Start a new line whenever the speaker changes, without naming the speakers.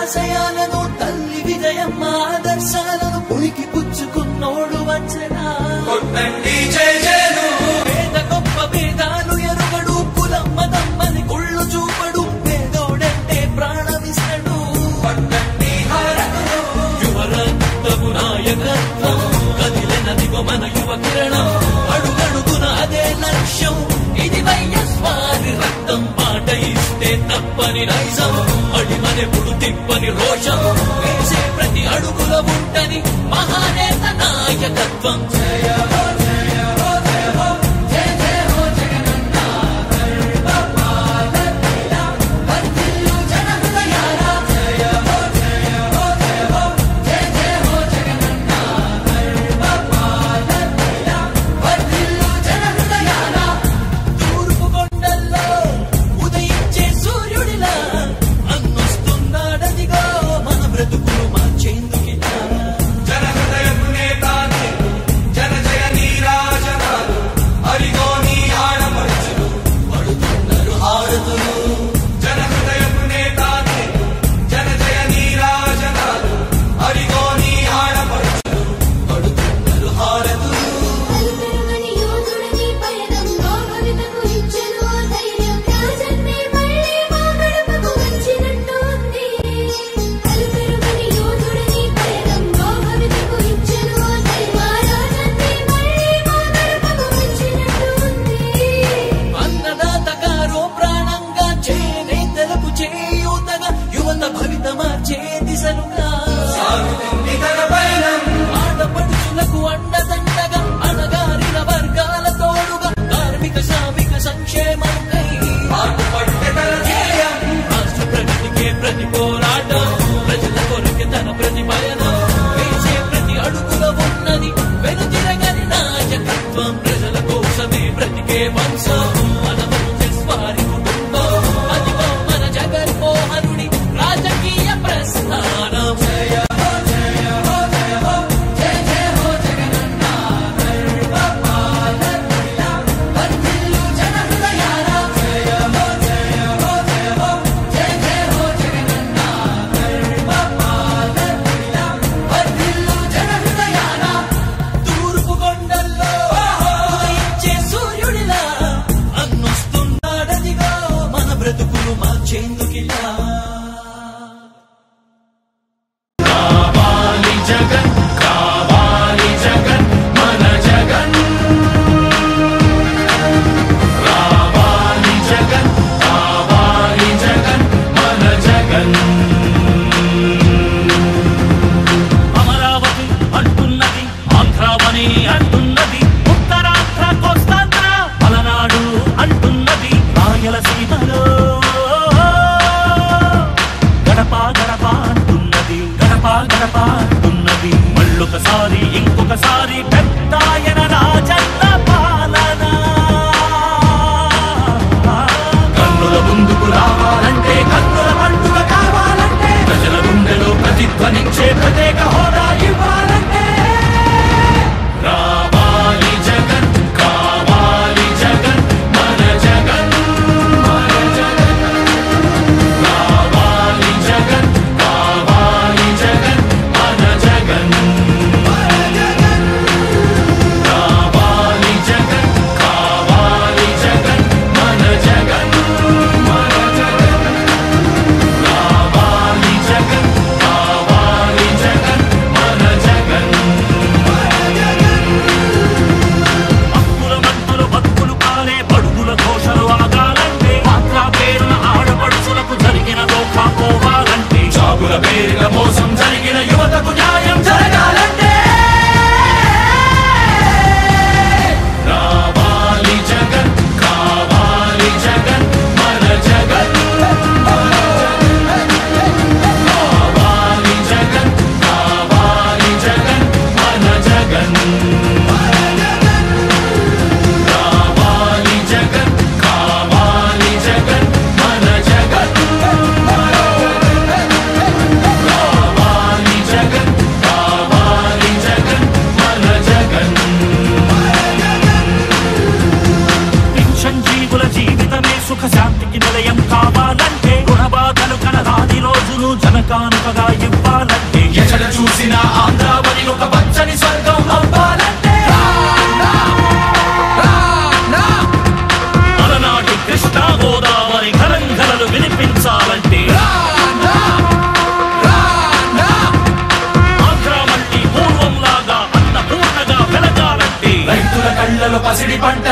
ఆశయాలను తల్లి విజయమ్మ ఆదర్శాలను ఉనికి పుచ్చుకున్నోడు వచ్చనా పేద గొప్ప భేదాలు ఎరుగడు కులం మతం అని కుళ్ళు చూపడు పేదోడంటే ప్రాణమిస్తడు యువరక్తము నాయకత్వం కదిలినదిగో మన యువ కిరణం అడుగడుగున అదే లక్ష్యం ఇది వైఎస్వారి రక్తం పాట ఇస్తే తప్పని నైజం అడిమనెప్పుడు తిప్పని రోషం వేసే ప్రతి అడుగుల ఉంటని మహానేత నాయకత్వం జయ హో జయ హో జయ హో జయ జయ హో జగనన్న గర్వపాలకిల వర్ధిల్లు జన హృదయాల జయ హో జయ హో జయ హో జయ జయ హో జగనన్న గర్వపాలకిల వర్ధిల్లు జన హృదయాల తూర్పు కొండల్లో ఉదయించే సూర్యుడిలా అన్నొస్తున్నాడదిగో మన బ్రతుకులు మార్చేందుకిలా జన హృదయపు నేత జన జయ నీరాజనాలు అరిగో నీ ఆడపడుచులు పడుతున్నారు హారతులు జన హృదయపు నేత జన జయ నీరాజనాలు అరిగో నీ ఆడపడుచులు పడుతున్నారు హారతులు
అలుపెరుగని యోధుడని పయనంలో భవితకు ఇచ్చెను ధైర్యం రాజన్నే మళ్ళీ మా గడపకు వచ్చినట్టు ఉంది అలుపెరుగని యోధుడని పయనంలో భవితకు ఇచ్చెను ధైర్యం రాజన్నే మళ్ళీ మా గడపకు వచ్చినట్టు ఉంది
అన్నదాత గారో ప్రాణంగా చేనేతలకు చేయూతగా యువత భవిత మార్చే దిశలుగా
సాగుతుంది తన పయనం
ఆడపడుచులకు అండదండగా అణగారిన వర్గాల తోడుగా కార్మిక శ్రామిక సంక్షేమంకై
పాటుపడితే తన ధ్యేయం
రాష్ట్ర ప్రగతికే ప్రతి పోరాటం ప్రజల కొరకే తన ప్రతి పయనం వేసే ప్రతి అడుగులో ఉన్నది వెనుతిరగని నాయకత్వం ప్రజల కోసమే బ్రతికే వంశం మన వైఎస్వారి కుటుంబం అదిగో మన జగన్మోహనుడి రాజకీయ ప్రస్థానం జయ హో జయ హో జయ హో జయ జయ హో జగనన్న గర్వపాలకిల వర్ధిల్లు జన హృదయాల జయ హో జయ హో జయ హో జయ జయ హో జగనన్న గర్వపాలకిల వర్ధిల్లు జన హృదయాల తూర్పు కొండల్లో కళ్ళలో పసిడి పంట